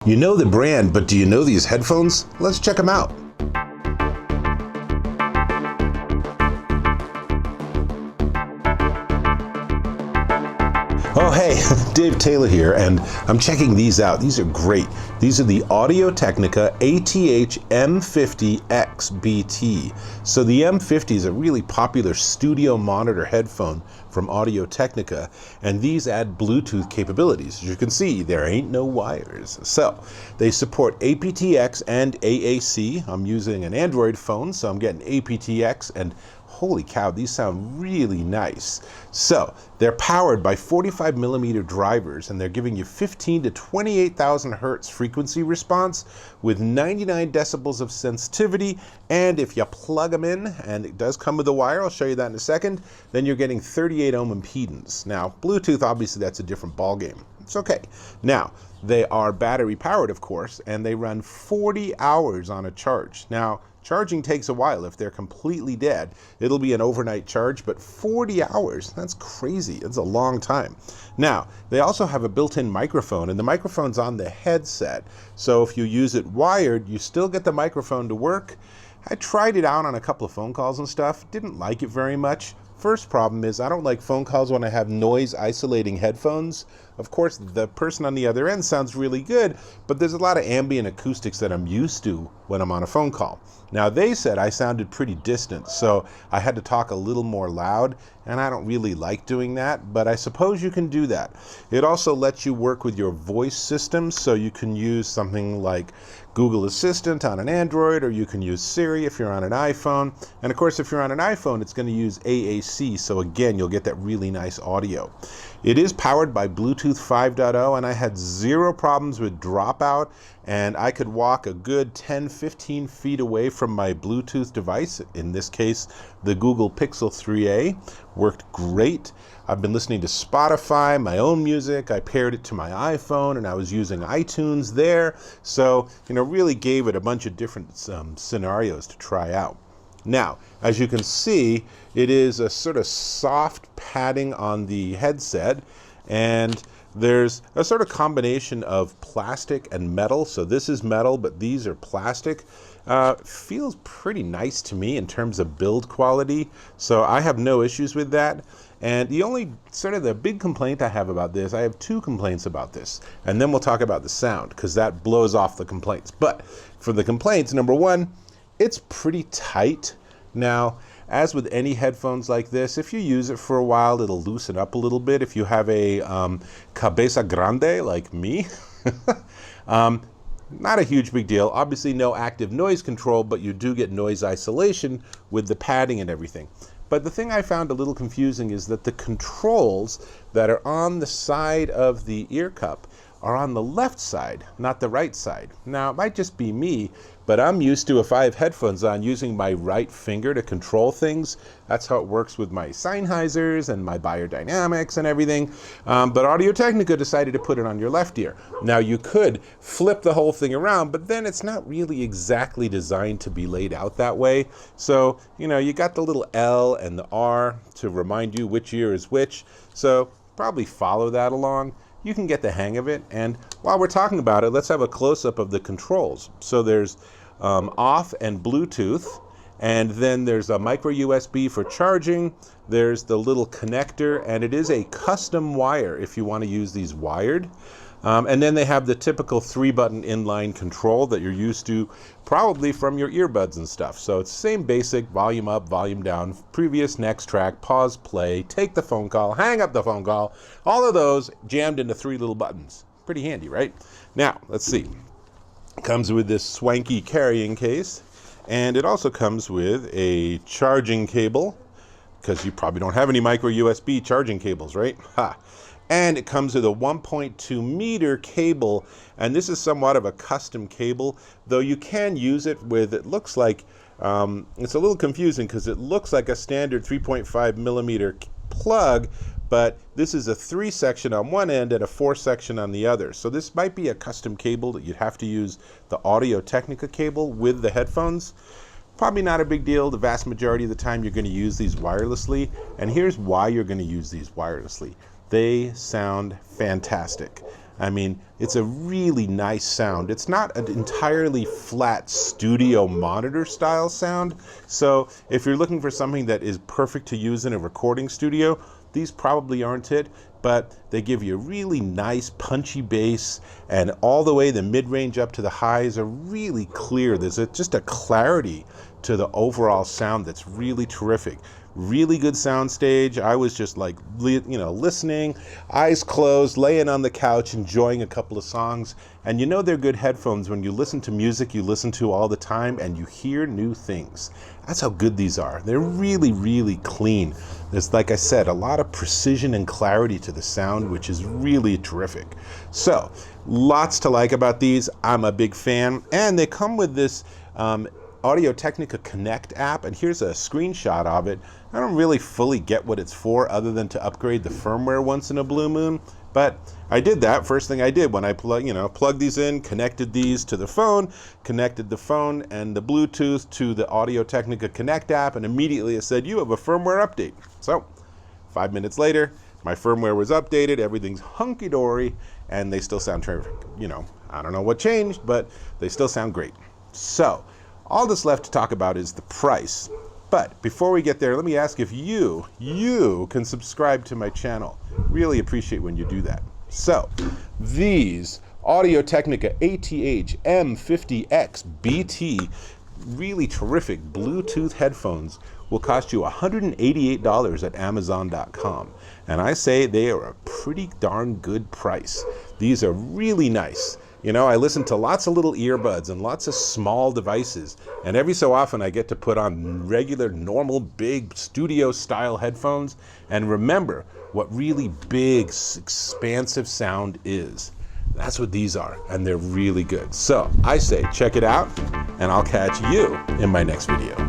You know the brand, but do you know these headphones? Let's check them out. Oh hey, Dave Taylor here, and I'm checking these out. These are great. These are the Audio-Technica ATH-M50xBT. So the M50 is a really popular studio monitor headphone from Audio-Technica, and these add Bluetooth capabilities. As you can see, there ain't no wires. So they support aptX and AAC. I'm using an Android phone, so I'm getting aptX, and holy cow, these sound really nice. So they're powered by 45mm drivers, and they're giving you 15 to 28,000 hertz frequency response with 99 decibels of sensitivity. And if you plug them in, and it does come with a wire, I'll show you that in a second, then you're getting 38 ohm impedance. Now, Bluetooth, obviously that's a different ballgame. It's okay. Now, they are battery powered, of course, and they run 40 hours on a charge. Now, charging takes a while. If they're completely dead, it'll be an overnight charge, but 40 hours, that's crazy. It's a long time. Now, they also have a built-in microphone, and the microphone's on the headset. So if you use it wired, you still get the microphone to work. I tried it out on a couple of phone calls and stuff. Didn't like it very much. First problem is I don't like phone calls when I have noise isolating headphones. Of course, the person on the other end sounds really good, but there's a lot of ambient acoustics that I'm used to when I'm on a phone call. Now, they said I sounded pretty distant, so I had to talk a little more loud, and I don't really like doing that, but I suppose you can do that. It also lets you work with your voice system, so you can use something like Google Assistant on an Android, or you can use Siri if you're on an iPhone. And of course, if you're on an iPhone, it's going to use AAC, so again, you'll get that really nice audio. It is powered by Bluetooth 5.0, and I had zero problems with dropout, and I could walk a good 10-15 feet away from my Bluetooth device. In this case, the Google Pixel 3a worked great. I've been listening to Spotify, my own music. I paired it to my iPhone, and I was using iTunes there. So, really gave it a bunch of different scenarios to try out. Now, as you can see, it is a sort of soft padding on the headset, and there's a sort of combination of plastic and metal. So this is metal, but these are plastic. Feels pretty nice to me in terms of build quality, so I have no issues with that. And the only the big complaint I have about this, I have two complaints about this, and then we'll talk about the sound, because that blows off the complaints. But for the complaints, number one, it's pretty tight. Now, as with any headphones like this, if you use it for a while, it'll loosen up a little bit. If you have a cabeza grande like me, not a huge big deal. Obviously no active noise control, but you do get noise isolation with the padding and everything. But the thing I found a little confusing is that the controls that are on the side of the ear cup are on the left side, not the right side. Now, it might just be me, but I'm used to, if I have headphones on, using my right finger to control things. That's how it works with my Sennheisers and my Beyerdynamics and everything. But Audio-Technica decided to put it on your left ear. Now, you could flip the whole thing around, but then it's not really exactly designed to be laid out that way. So, you got the little L and the R to remind you which ear is which. So, probably follow that along. You can get the hang of it. And while we're talking about it, let's have a close-up of the controls. So there's off and Bluetooth, and then there's a micro USB for charging. There's the little connector, and it is a custom wire if you want to use these wired. And then they have the typical 3-button inline control that you're used to probably from your earbuds and stuff. So it's the same basic volume up, volume down, previous, next track, pause, play, take the phone call, hang up the phone call, all of those jammed into 3 little buttons. Pretty handy, right? Now, let's see. It comes with this swanky carrying case, and it also comes with a charging cable, because you probably don't have any micro USB charging cables, right? Ha! And it comes with a 1.2 meter cable, and this is somewhat of a custom cable, though you can use it with, it looks like, it's a little confusing because it looks like a standard 3.5 millimeter plug, but this is a 3-section on one end and a 4-section on the other. So this might be a custom cable that you'd have to use the Audio-Technica cable with the headphones. Probably not a big deal. The vast majority of the time you're going to use these wirelessly, and here's why you're going to use these wirelessly. They sound fantastic. I mean, it's a really nice sound. It's not an entirely flat studio monitor style sound. So if you're looking for something that is perfect to use in a recording studio, these probably aren't it, but they give you a really nice punchy bass, and all the way the mid-range up to the highs are really clear. There's just a clarity to the overall sound that's really terrific. Really good sound stage. I was just like, listening, eyes closed, laying on the couch, enjoying a couple of songs. And you know they're good headphones when you listen to music you listen to all the time and you hear new things. That's how good these are. They're really, really clean. There's, like I said, a lot of precision and clarity to the sound, which is really terrific. So, lots to like about these. I'm a big fan. And they come with this Audio-Technica Connect app, and here's a screenshot of it. I don't really fully get what it's for other than to upgrade the firmware once in a blue moon, but I did that. First thing I did when I plugged these in, connected these to the phone, connected the phone and the Bluetooth to the Audio-Technica Connect app, and immediately it said, you have a firmware update. So 5 minutes later, my firmware was updated, everything's hunky-dory, and they still sound terrific. I don't know what changed, but they still sound great. So all that's left to talk about is the price. But before we get there, let me ask if you can subscribe to my channel. Really appreciate when you do that. So, these Audio-Technica ATH-M50xBT, really terrific Bluetooth headphones, will cost you $188 at Amazon.com. And I say they are a pretty darn good price. These are really nice. I listen to lots of little earbuds and lots of small devices, and every so often I get to put on regular, normal, big studio-style headphones and remember what really big, expansive sound is. That's what these are, and they're really good. So I say check it out, and I'll catch you in my next video.